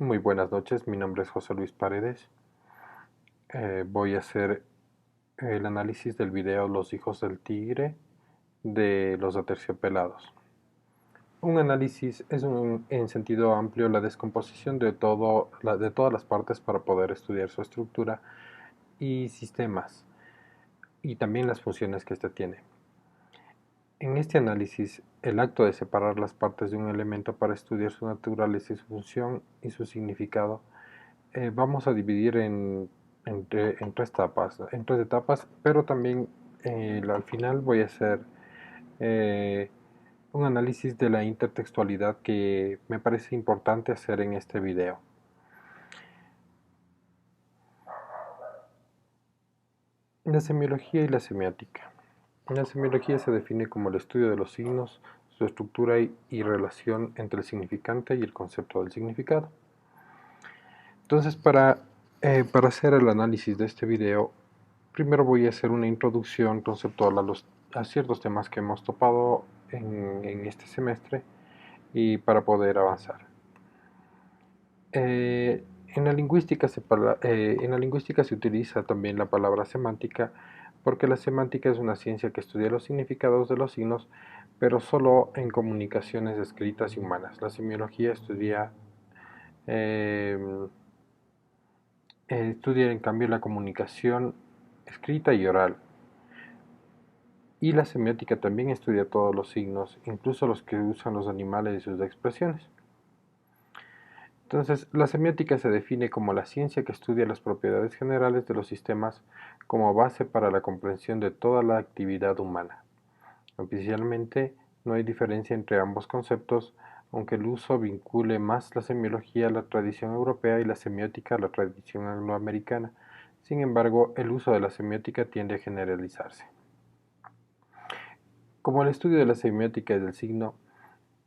Muy buenas noches, mi nombre es José Luis Paredes. Voy a hacer el análisis del video Los hijos del tigre de los aterciopelados. Un análisis es en sentido amplio la descomposición de todas las partes para poder estudiar su estructura y sistemas y también las funciones que éste tiene. En este análisis, el acto de separar las partes de un elemento para estudiar su naturaleza y su función y su significado vamos a dividir en tres etapas, pero también al final voy a hacer eh, un análisis de la intertextualidad que me parece importante hacer en este video. La semiología y la semiótica. La semiología se define como el estudio de los signos, su estructura y relación entre el significante y el concepto del significado. Entonces, para hacer el análisis de este video, primero voy a hacer una introducción conceptual a ciertos temas que hemos topado en este semestre y para poder avanzar. En la lingüística se utiliza también la palabra semántica porque la semántica es una ciencia que estudia los significados de los signos, pero solo en comunicaciones escritas y humanas. La semiología eh, estudia en cambio la comunicación escrita y oral. Y la semiótica también estudia todos los signos, incluso los que usan los animales y sus expresiones. Entonces, la semiótica se define como la ciencia que estudia las propiedades generales de los sistemas como base para la comprensión de toda la actividad humana. Oficialmente, no hay diferencia entre ambos conceptos, aunque el uso vincule más la semiología a la tradición europea y la semiótica a la tradición angloamericana. Sin embargo, el uso de la semiótica tiende a generalizarse. Como el estudio de la semiótica y del signo,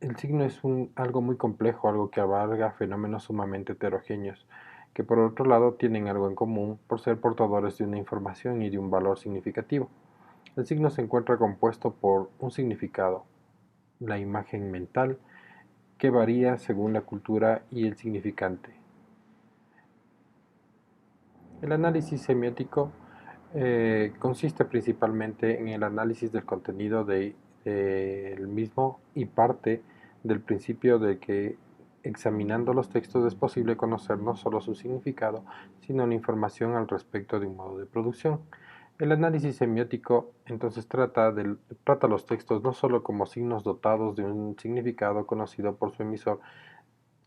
el signo es algo muy complejo, algo que abarca fenómenos sumamente heterogéneos, que por otro lado tienen algo en común por ser portadores de una información y de un valor significativo. El signo se encuentra compuesto por un significado, la imagen mental, que varía según la cultura y el significante. El análisis semiótico consiste principalmente en el análisis del contenido del mismo y parte del principio de que examinando los textos es posible conocer no solo su significado, sino la información al respecto de un modo de producción. El análisis semiótico entonces trata los textos no solo como signos dotados de un significado conocido por su emisor,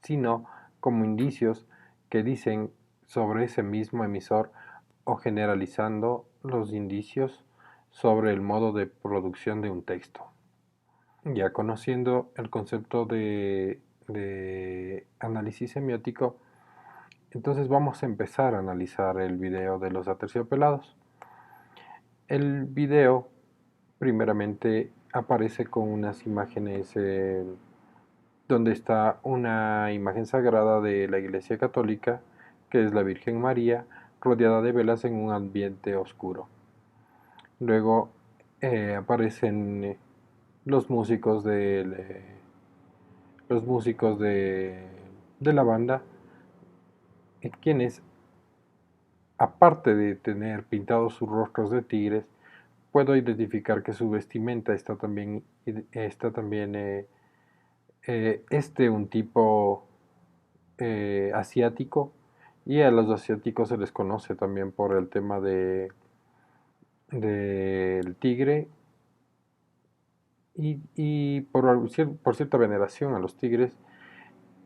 sino como indicios que dicen sobre ese mismo emisor o generalizando los indicios sobre el modo de producción de un texto. Ya conociendo el concepto de análisis semiótico, entonces vamos a empezar a analizar el video de los aterciopelados. El video primeramente aparece con unas imágenes donde está una imagen sagrada de la Iglesia Católica, que es la Virgen María, rodeada de velas en un ambiente oscuro. Luego aparecen los músicos los músicos de la banda, quienes, aparte de tener pintados sus rostros de tigres, puedo identificar que su vestimenta está también es de un tipo asiático, y a los asiáticos se les conoce también por el tema del tigre y por cierta veneración a los tigres,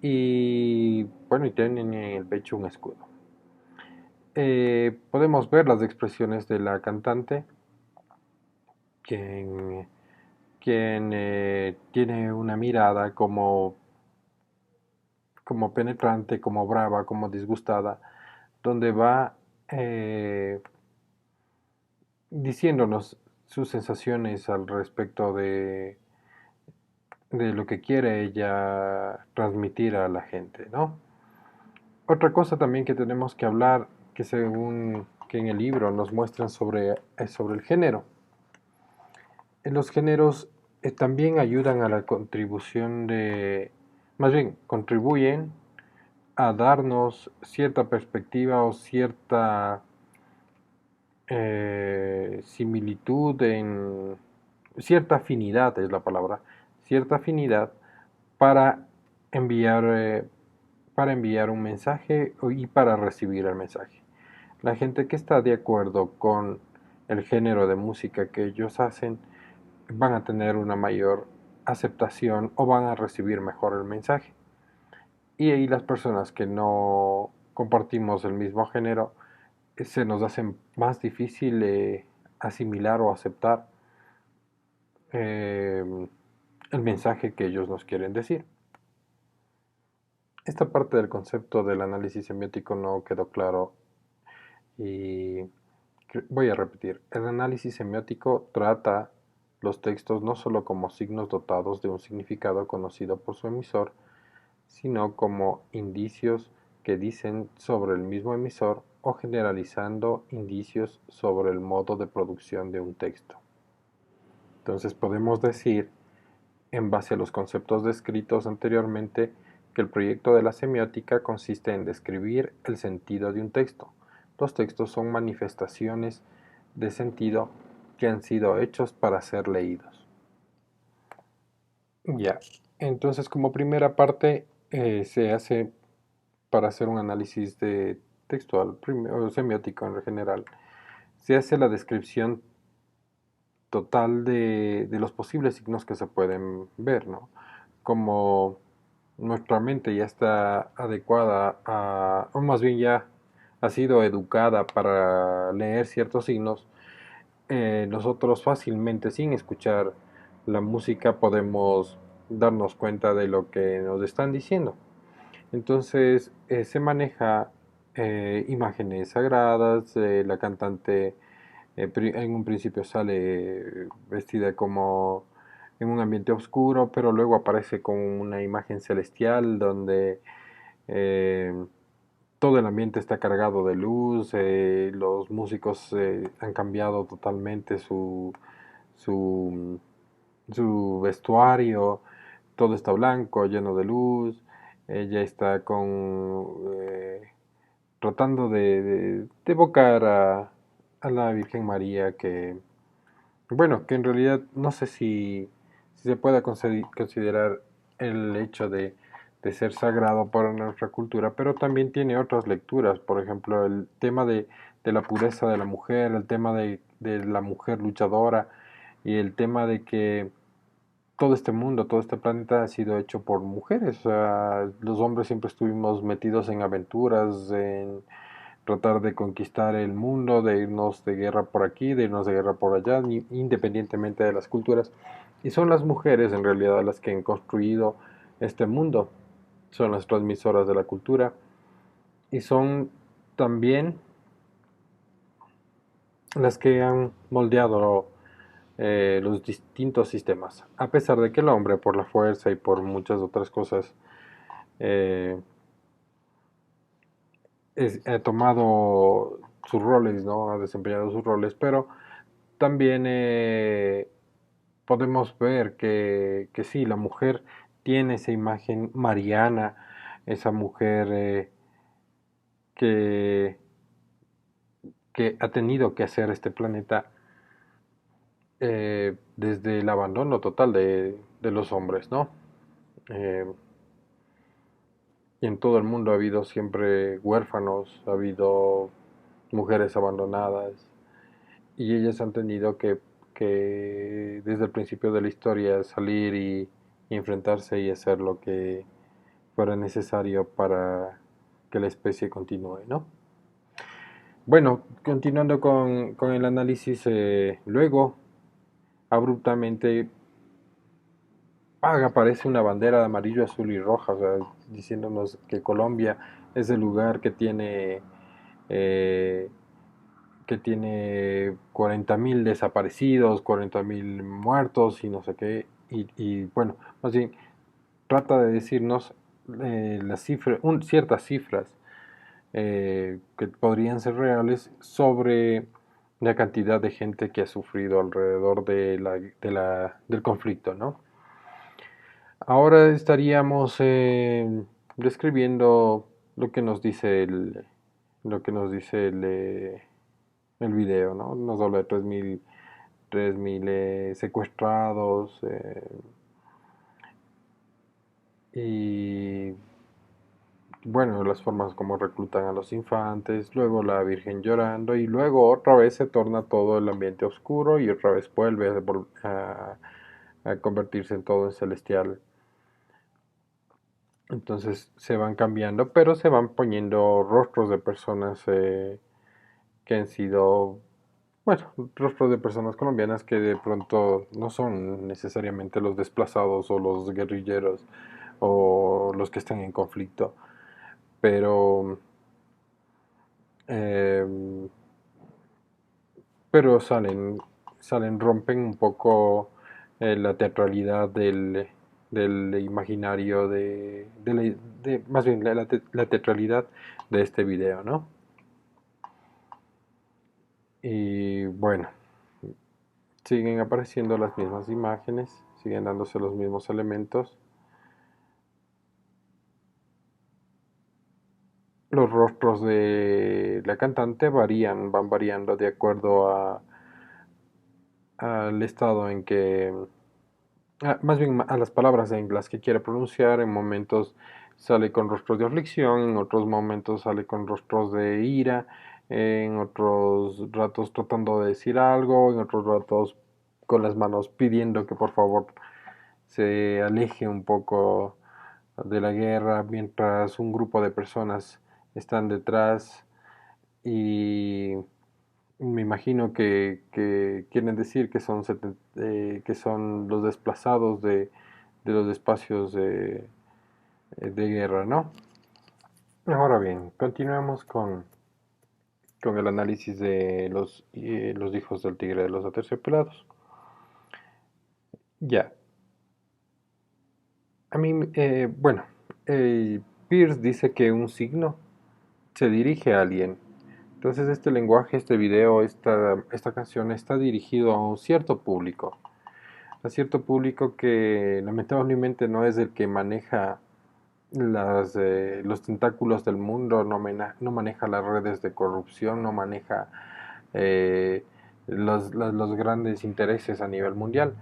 y bueno, y tienen en el pecho un escudo. Podemos ver las expresiones de la cantante, quien, quien tiene una mirada como penetrante, como brava, como disgustada, donde va diciéndonos sus sensaciones al respecto de lo que quiere ella transmitir a la gente, ¿no? Otra cosa también que tenemos que hablar, que según que en el libro nos muestran sobre el género. Los géneros también ayudan a la contribución más bien, contribuyen a darnos cierta perspectiva o cierta similitud en cierta afinidad es la palabra, cierta afinidad para enviar, para enviar un mensaje y para recibir el mensaje. La gente que está de acuerdo con el género de música que ellos hacen van a tener una mayor aceptación o van a recibir mejor el mensaje. Y ahí las personas que no compartimos el mismo género se nos hace más difícil asimilar o aceptar eh, el mensaje que ellos nos quieren decir. Esta parte del concepto del análisis semiótico no quedó claro y voy a repetir. El análisis semiótico trata los textos no solo como signos dotados de un significado conocido por su emisor, sino como indicios que dicen sobre el mismo emisor o generalizando indicios sobre el modo de producción de un texto. Entonces podemos decir, en base a los conceptos descritos anteriormente, que el proyecto de la semiótica consiste en describir el sentido de un texto. Los textos son manifestaciones de sentido que han sido hechos para ser leídos. Ya, entonces como primera parte se hace para hacer un análisis de textual o semiótico en general, se hace la descripción total de los posibles signos que se pueden ver, ¿no? Como nuestra mente ya está adecuada a, o más bien ya ha sido educada para leer ciertos signos, nosotros fácilmente sin escuchar la música podemos darnos cuenta de lo que nos están diciendo. Entonces se maneja imágenes sagradas, la cantante en un principio sale vestida como en un ambiente oscuro, pero luego aparece con una imagen celestial donde eh, todo el ambiente está cargado de luz, los músicos han cambiado totalmente su, su vestuario, todo está blanco, lleno de luz, ella está tratando de evocar a la Virgen María que, bueno, que en realidad no sé si se pueda considerar el hecho de ser sagrado para nuestra cultura, pero también tiene otras lecturas, por ejemplo, el tema de la pureza de la mujer, el tema de la mujer luchadora y el tema de que todo este mundo, todo este planeta ha sido hecho por mujeres. O sea, los hombres siempre estuvimos metidos en aventuras, en tratar de conquistar el mundo, de irnos de guerra por aquí, de irnos de guerra por allá, independientemente de las culturas. Y son las mujeres en realidad las que han construido este mundo, son las transmisoras de la cultura y son también las que han moldeado los distintos sistemas. A pesar de que el hombre, por la fuerza y por muchas otras cosas, eh, ha tomado sus roles, ¿no? Ha desempeñado sus roles, pero también podemos ver que sí, la mujer tiene esa imagen mariana, esa mujer que, que ha tenido que hacer este planeta desde el abandono total de los hombres, ¿no? Eh, y en todo el mundo ha habido siempre huérfanos, ha habido mujeres abandonadas, y ellas han tenido que desde el principio de la historia salir y enfrentarse y hacer lo que fuera necesario para que la especie continúe, ¿no? Bueno, continuando con el análisis, luego abruptamente aparece una bandera de amarillo, azul y roja, o sea, diciéndonos que Colombia es el lugar eh, que tiene 40.000 desaparecidos, 40.000 muertos y no sé qué. Y bueno, más bien trata de decirnos las cifras, ciertas cifras que podrían ser reales sobre la cantidad de gente que ha sufrido alrededor del conflicto, ¿no? Ahora estaríamos describiendo lo que nos dice lo que nos dice el video, ¿no? Nos habla de 3.000 secuestrados, y bueno, las formas como reclutan a los infantes, luego la Virgen llorando y luego otra vez se torna todo el ambiente oscuro y otra vez vuelve a convertirse en todo en celestial. Entonces se van cambiando, pero se van poniendo rostros de personas que han sido, bueno, rostros de personas colombianas que de pronto no son necesariamente los desplazados o los guerrilleros o los que están en conflicto, pero em, pero rompen un poco la teatralidad del imaginario más bien la teatralidad de este video, ¿no? Y bueno, siguen apareciendo las mismas imágenes, siguen dándose los mismos elementos. Los rostros de la cantante van variando de acuerdo al estado en que, más bien a las palabras en las que quiere pronunciar. En momentos sale con rostros de aflicción, en otros momentos sale con rostros de ira, en otros ratos tratando de decir algo, en otros ratos con las manos pidiendo que por favor se aleje un poco de la guerra, mientras un grupo de personas están detrás y me imagino que quieren decir que que son los desplazados de los espacios de guerra, ¿no? Ahora bien, continuemos con el análisis de los hijos del tigre de los aterciopelados. Ya, a mí, bueno, Pierce dice que un signo se dirige a alguien. Entonces este lenguaje, este video, esta canción está dirigido a un cierto público. A cierto público que lamentablemente no es el que maneja los tentáculos del mundo, no maneja las redes de corrupción, no maneja eh, los grandes intereses a nivel mundial.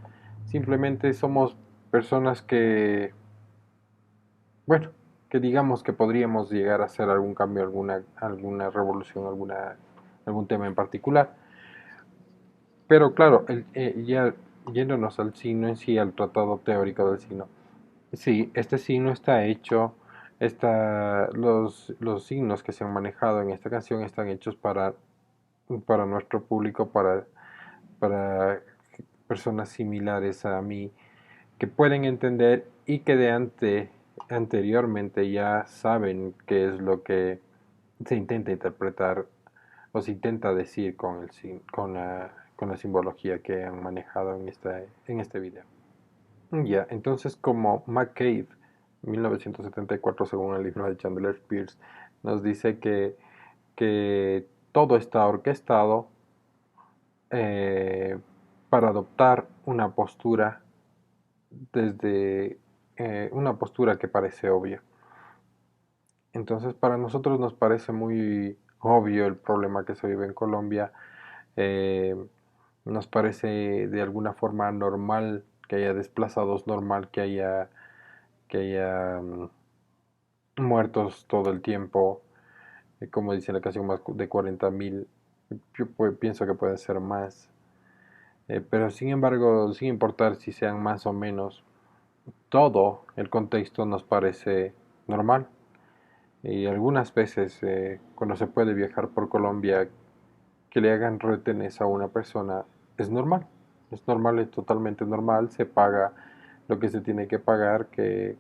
Simplemente somos personas que, bueno, que digamos que podríamos llegar a hacer algún cambio, alguna revolución, algún tema en particular. Pero claro, ya yéndonos al signo en sí, al tratado teórico del signo. Sí, este signo está hecho, los signos que se han manejado en esta canción están hechos para nuestro público, para personas similares a mí, que pueden entender y que anteriormente ya saben qué es lo que se intenta interpretar o se intenta decir con la simbología que han manejado en este video. Ya, entonces como McCabe, 1974, según el libro de Chandler Pierce, nos dice que todo está orquestado eh, para adoptar una postura desde una postura que parece obvia. Entonces para nosotros nos parece muy obvio el problema que se vive en Colombia. eh, Nos parece de alguna forma normal que haya desplazados, normal que haya muertos todo el tiempo, como dice la canción, más de 40.000. Yo pienso que puede ser más, pero sin embargo, sin importar si sean más o menos, todo el contexto nos parece normal. Y algunas veces, cuando se puede viajar por Colombia, que le hagan retenes a una persona es normal. Es normal, es totalmente normal. Se paga lo que se tiene que pagar, que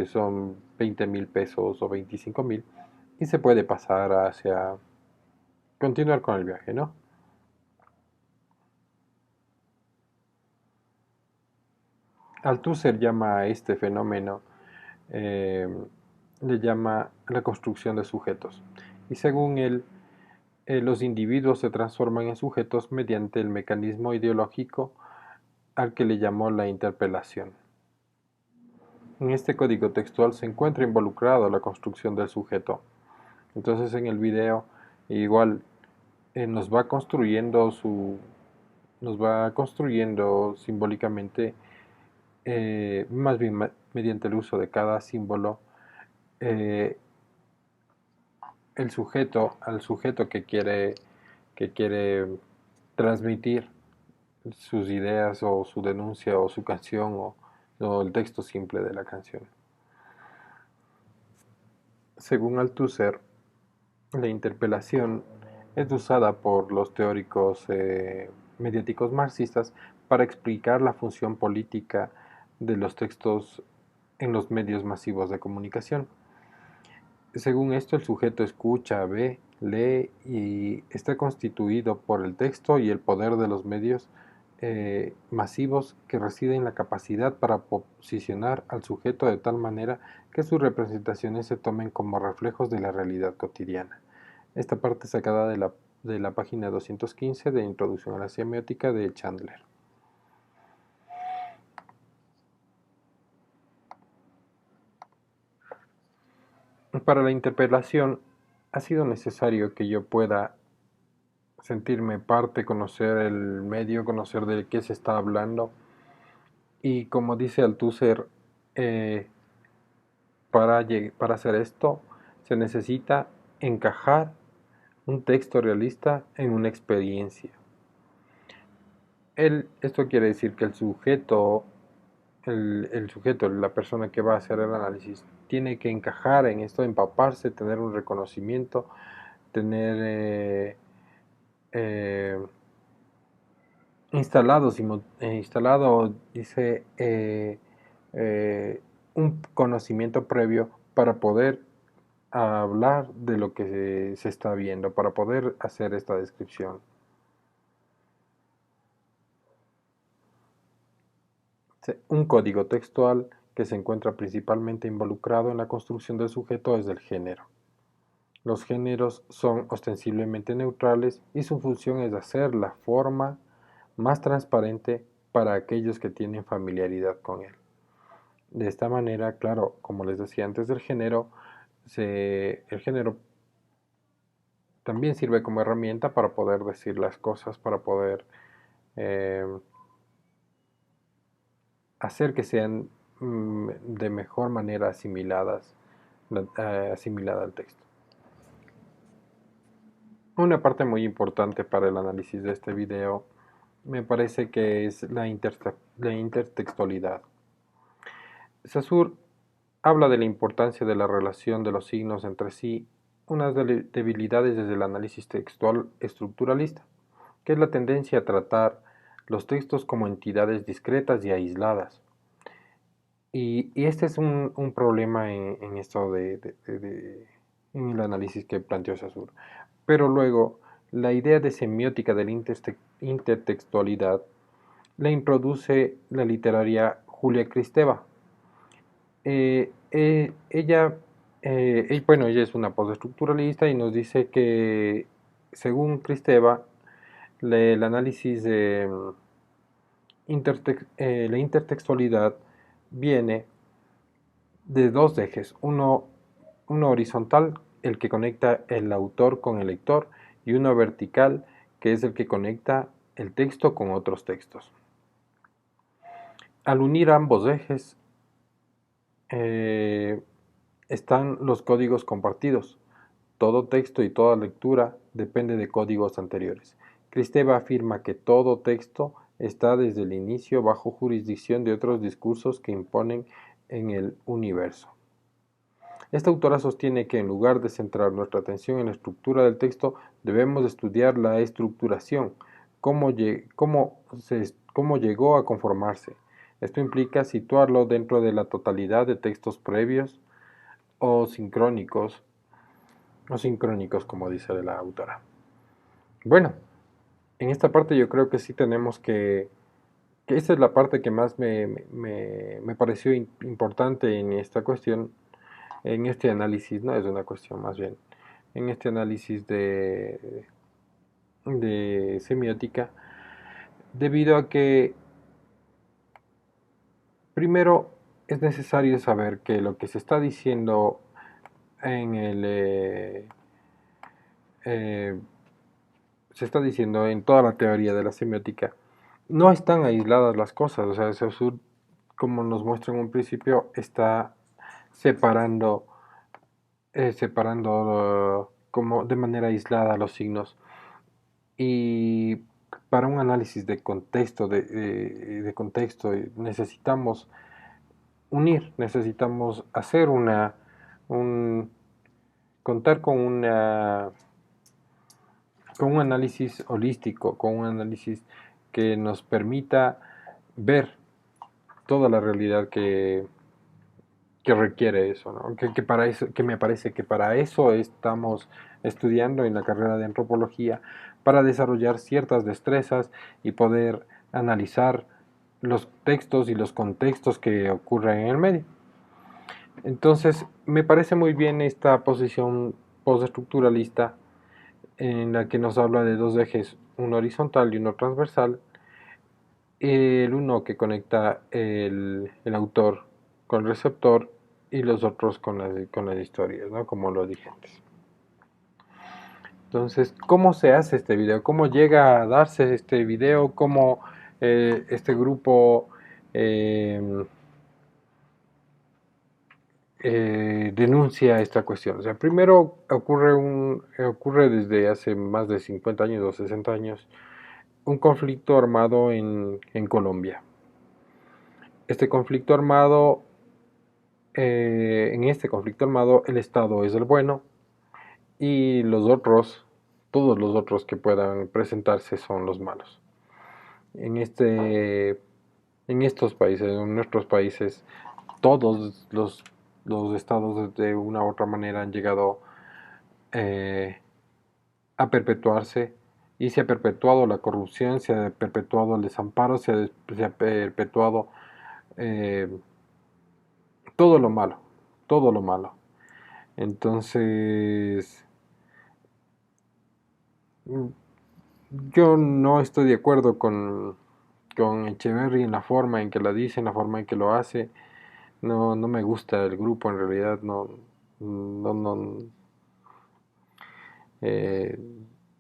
son 20.000 pesos o 25.000, y se puede pasar hacia continuar con el viaje, ¿no? Althusser llama a este fenómeno, eh, le llama la construcción de sujetos. Y según él, los individuos se transforman en sujetos mediante el mecanismo ideológico al que le llamó la interpelación. En este código textual se encuentra involucrado la construcción del sujeto. Entonces en el video igual nos va construyendo nos va construyendo simbólicamente, más bien mediante el uso de cada símbolo, eh, al sujeto que quiere transmitir sus ideas o su denuncia o su canción o el texto simple de la canción. Según Althusser, la interpelación es usada por los teóricos mediáticos marxistas para explicar la función política de los textos en los medios masivos de comunicación. Según esto, el sujeto escucha, ve, lee y está constituido por el texto y el poder de los medios masivos que reside en la capacidad para posicionar al sujeto de tal manera que sus representaciones se tomen como reflejos de la realidad cotidiana. Esta parte sacada de la página 215 de Introducción a la Semiótica de Chandler. Para la interpelación ha sido necesario que yo pueda sentirme parte, conocer el medio, conocer de qué se está hablando. Y como dice Althusser, eh, para hacer esto se necesita encajar un texto realista en una experiencia. Esto quiere decir que el sujeto, la persona que va a hacer el análisis, tiene que encajar en esto, empaparse, tener un reconocimiento, tener eh, instalado, dice, un conocimiento previo para poder hablar de lo que se está viendo, para poder hacer esta descripción. Un código textual que se encuentra principalmente involucrado en la construcción del sujeto es el género. Los géneros son ostensiblemente neutrales y su función es hacer la forma más transparente para aquellos que tienen familiaridad con él. De esta manera, claro, como les decía antes del género, el género también sirve como herramienta para poder decir las cosas, para poder eh, hacer que sean de mejor manera asimilada al texto. Una parte muy importante para el análisis de este video me parece que es la intertextualidad. Saussure habla de la importancia de la relación de los signos entre sí, unas debilidades desde el análisis textual estructuralista, que es la tendencia a tratar los textos como entidades discretas y aisladas. Y este es un problema en esto en el análisis que planteó Saussure. Pero luego, la idea de semiótica de la intertextualidad la introduce la literaria Julia Kristeva. Ella, bueno, ella es una postestructuralista y nos dice que, según Kristeva, el análisis de la intertextualidad viene de dos ejes, uno horizontal, el que conecta el autor con el lector, y uno vertical, que es el que conecta el texto con otros textos. Al unir ambos ejes, están los códigos compartidos. Todo texto y toda lectura depende de códigos anteriores. Kristeva afirma que todo texto está desde el inicio bajo jurisdicción de otros discursos que imponen en el universo. Esta autora sostiene que en lugar de centrar nuestra atención en la estructura del texto, debemos estudiar la estructuración, cómo llegó a conformarse. Esto implica situarlo dentro de la totalidad de textos previos o sincrónicos como dice la autora. Bueno, en esta parte yo creo que sí tenemos que esta es la parte que más me pareció importante en esta cuestión, en este análisis, no es una cuestión más bien, en este análisis de semiótica, debido a que, primero, es necesario saber que lo que se está diciendo en eh, se está diciendo en toda la teoría de la semiótica, no están aisladas las cosas, o sea, Saussure, como nos muestra en un principio, está separando, separando como de manera aislada los signos. Y para un análisis de contexto, de contexto, necesitamos unir, necesitamos hacer un, contar con un análisis holístico, con un análisis que nos permita ver toda la realidad que requiere eso, ¿no? Que para eso, que me parece que para eso estamos estudiando en la carrera de antropología, para desarrollar ciertas destrezas y poder analizar los textos y los contextos que ocurren en el medio. Entonces, me parece muy bien esta posición postestructuralista en la que nos habla de dos ejes, uno horizontal y uno transversal, el uno que conecta el autor con el receptor y los otros con las historias, ¿no? Como lo dije antes. Entonces, ¿cómo se hace este video? ¿Cómo llega a darse este video? ¿Cómo este grupo eh, denuncia esta cuestión? O sea, primero ocurre desde hace más de 50 años o 60 años un conflicto armado en Colombia. Este conflicto armado, en este conflicto armado, el Estado es el bueno y los otros, todos los otros que puedan presentarse son los malos. En en estos países, en nuestros países, todos los estados de una u otra manera han llegado eh, a perpetuarse y se ha perpetuado la corrupción, se ha perpetuado el desamparo, se ha perpetuado eh, todo lo malo, todo lo malo. Entonces, mm, yo no estoy de acuerdo con Echeverry en la forma en que la dice, en la forma en que lo hace. No, no me gusta el grupo, en realidad no, eh,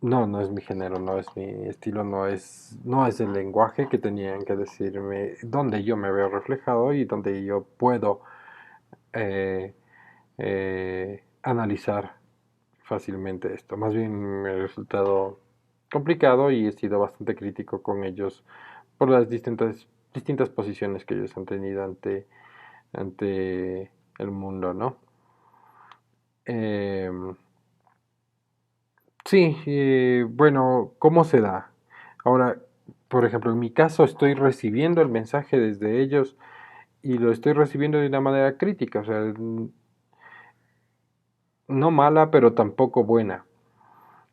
no es mi género, no es mi estilo, no es el lenguaje que tenían que decirme, donde yo me veo reflejado y donde yo puedo eh, analizar fácilmente esto. Más bien me ha resultado complicado y he sido bastante crítico con ellos por las distintas posiciones que ellos han tenido ante el mundo, ¿no? Em, sí, bueno, ¿cómo se da? Ahora, por ejemplo, en mi caso estoy recibiendo el mensaje desde ellos y lo estoy recibiendo de una manera crítica, o sea, no mala, pero tampoco buena.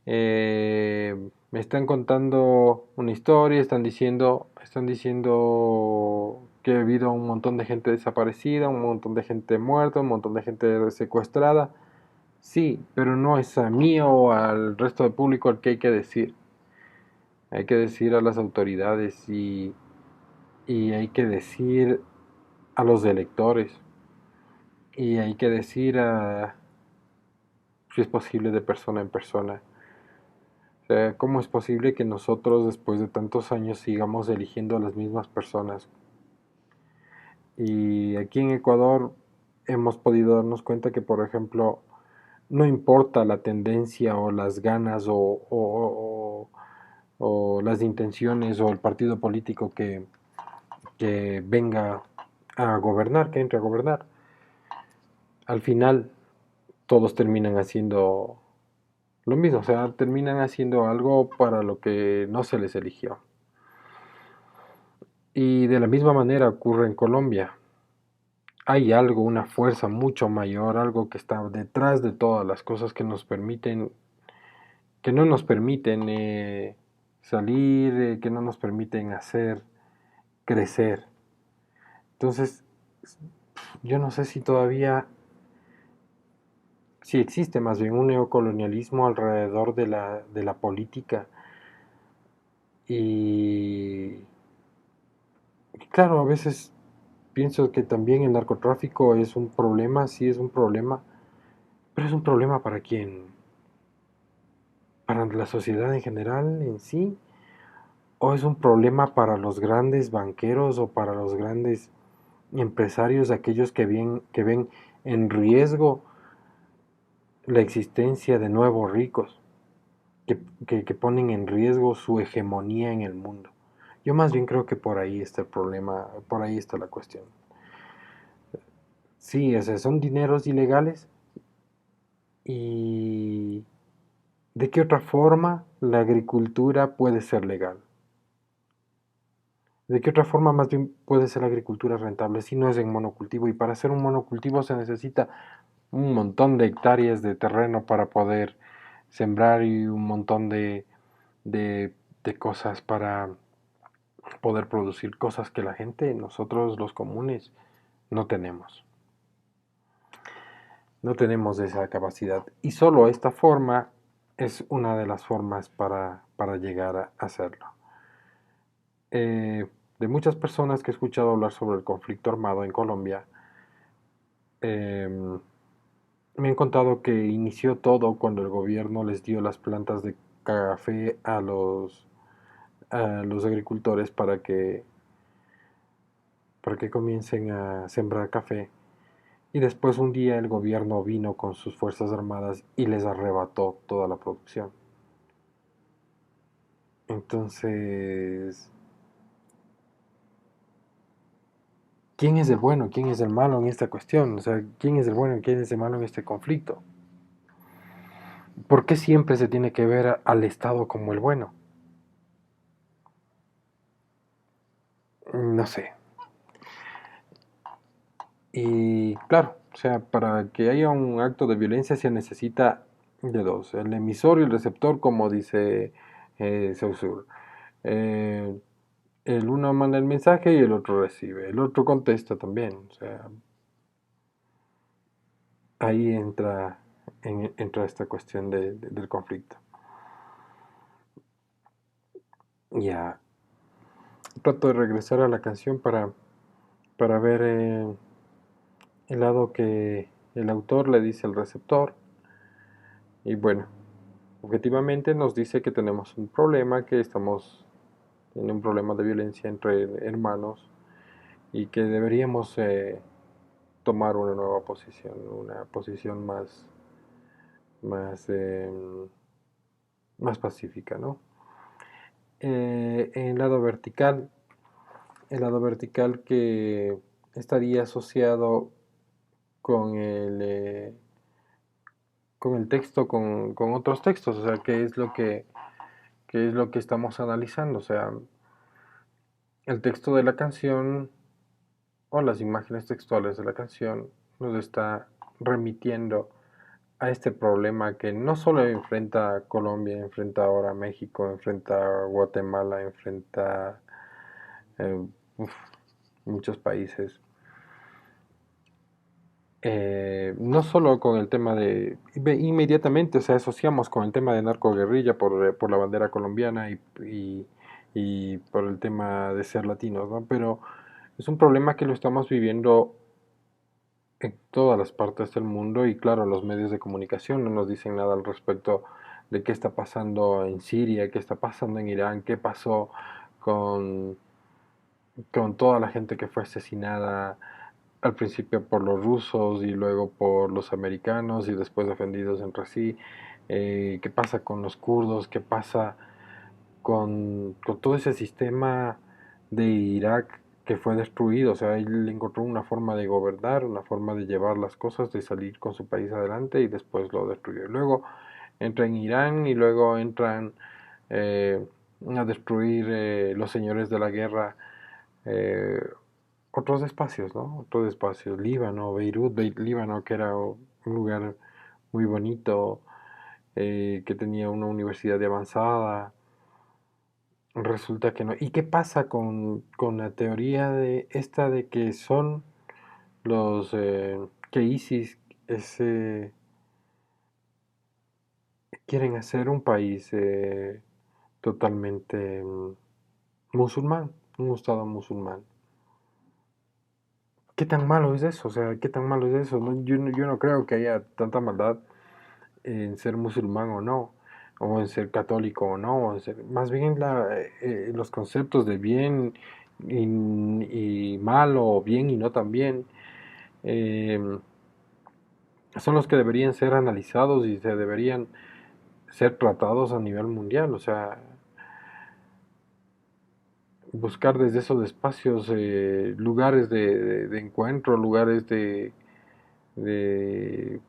Me están contando una historia, están diciendo que ha habido un montón de gente desaparecida, un montón de gente muerta, un montón de gente secuestrada. Sí, pero no es a mí o al resto del público al que hay que decir. Hay que decir a las autoridades y hay que decir a los electores y hay que decir si es posible, de persona en persona. O sea, ¿cómo es posible que nosotros después de tantos años sigamos eligiendo a las mismas personas? Y aquí en Ecuador hemos podido darnos cuenta que, por ejemplo, no importa la tendencia o las ganas o las intenciones o el partido político que venga a gobernar, que entre a gobernar. Al final todos terminan haciendo lo mismo, o sea, terminan haciendo algo para lo que no se les eligió. Y de la misma manera ocurre en Colombia. Hay algo, una fuerza mucho mayor, algo que está detrás de todas las cosas que nos permiten, que no nos permiten salir, que no nos permiten hacer, crecer. Entonces, yo no sé si todavía, si existe más bien un neocolonialismo alrededor de la política. Y claro, a veces Pienso que también el narcotráfico es un problema, sí es un problema, pero es un problema para quién, para la sociedad en general en sí, o es un problema para los grandes banqueros o para los grandes empresarios, aquellos que ven en riesgo la existencia de nuevos ricos, que ponen en riesgo su hegemonía en el mundo. Yo más bien creo que por ahí está el problema, por ahí está la cuestión. Sí, o sea, son dineros ilegales y ¿de qué otra forma la agricultura puede ser legal? ¿De qué otra forma más bien puede ser la agricultura rentable si no es en monocultivo? Y para hacer un monocultivo se necesita un montón de hectáreas de terreno para poder sembrar y un montón de, de cosas para poder producir cosas que la gente, nosotros los comunes, no tenemos. No tenemos esa capacidad. Y solo esta forma es una de las formas para llegar a hacerlo. De muchas personas que he escuchado hablar sobre el conflicto armado en Colombia, eh, me han contado que inició todo cuando el gobierno les dio las plantas de café a los agricultores para que comiencen a sembrar café. Y después un día el gobierno vino con sus fuerzas armadas y les arrebató toda la producción. Entonces, ¿quién es el bueno? ¿Quién es el malo en esta cuestión? O sea, ¿quién es el bueno y quién es el malo en este conflicto? ¿Por qué siempre se tiene que ver al Estado como el bueno? No sé. Y claro, o sea, para que haya un acto de violencia se necesita de dos, el emisor y el receptor, como dice Saussure. Eh, el uno manda el mensaje y el otro recibe, el otro contesta también, o sea, ahí entra esta cuestión del conflicto. Ya, trato de regresar a la canción para ver el lado que el autor le dice al receptor. Y bueno, objetivamente nos dice que tenemos un problema, que estamos en un problema de violencia entre hermanos y que deberíamos tomar una nueva posición, una posición más, más pacífica, ¿no? En el lado vertical que estaría asociado con con el texto, con otros textos, o sea, qué es lo que estamos analizando, o sea, el texto de la canción o las imágenes textuales de la canción nos está remitiendo a este problema que no solo enfrenta Colombia, enfrenta ahora México, enfrenta Guatemala, enfrenta eh, uf, muchos países. No solo con el tema de, inmediatamente, o sea, asociamos con el tema de narcoguerrilla por la bandera colombiana y por el tema de ser latinos, ¿no? Pero es un problema que lo estamos viviendo en todas las partes del mundo y claro, los medios de comunicación no nos dicen nada al respecto de qué está pasando en Siria, qué está pasando en Irán, qué pasó con, con toda la gente que fue asesinada al principio por los rusos y luego por los americanos y después defendidos entre sí. ¿Qué pasa con los kurdos? ¿Qué pasa con todo ese sistema de Irak que fue destruido? O sea, él encontró una forma de gobernar, una forma de llevar las cosas, de salir con su país adelante y después lo destruyó. Y luego entra en Irán y luego entran eh, a destruir los señores de la guerra eh, otros espacios, ¿no? Otros espacios, Líbano, Beirut, Líbano, que era un lugar muy bonito, que tenía una universidad de avanzada, resulta que no. ¿Y qué pasa con la teoría de esta de que son que ISIS es, quieren hacer un país totalmente musulmán, un estado musulmán? ¿qué tan malo es eso? O sea, ¿qué tan malo es eso? Yo no creo que haya tanta maldad en ser musulmán o no, o en ser católico o no, más bien los conceptos de bien y mal o bien y no tan bien, eh, son los que deberían ser analizados y se deberían ser tratados a nivel mundial, o sea, buscar desde esos espacios lugares de encuentro, lugares de, de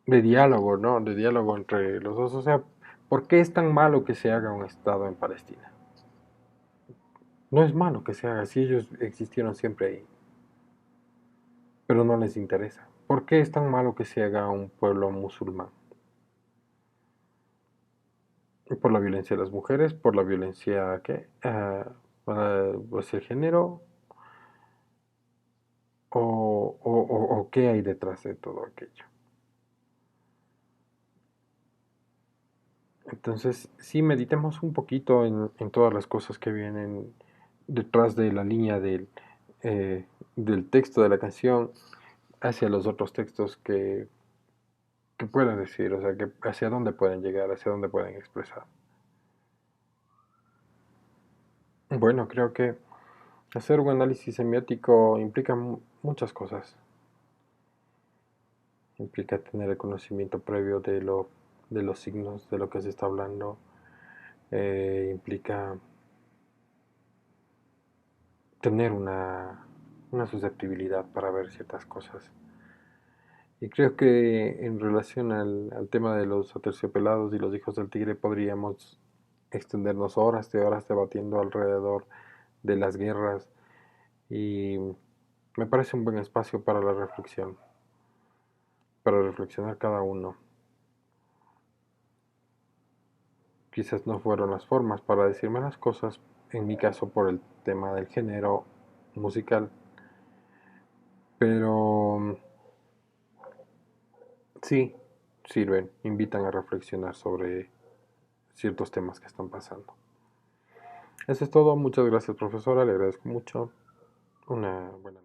diálogo, ¿no? De diálogo entre los dos, o sea, ¿por qué es tan malo que se haga un Estado en Palestina? No es malo que se haga, si ellos existieron siempre ahí, pero no les interesa. ¿Por qué es tan malo que se haga un pueblo musulmán? Por la violencia de las mujeres, por la violencia ¿qué? Pues el género, o qué hay detrás de todo aquello. Entonces, sí, meditemos un poquito en todas las cosas que vienen detrás de la línea del texto de la canción hacia los otros textos que pueden decir, o sea, que hacia dónde pueden llegar, hacia dónde pueden expresar. Bueno, creo que hacer un análisis semiótico implica muchas cosas. Implica tener el conocimiento previo de los signos, de lo que se está hablando. Implica tener una susceptibilidad para ver ciertas cosas. Y creo que en relación al tema de los aterciopelados y los hijos del tigre podríamos extendernos horas de horas debatiendo alrededor de las guerras y me parece un buen espacio para la reflexión, para reflexionar cada uno. Quizás no fueron las formas para decirme las cosas, en mi caso por el tema del género musical, pero sí, sirven, invitan a reflexionar sobre ciertos temas que están pasando. Eso es todo, muchas gracias profesora, le agradezco mucho. Una buena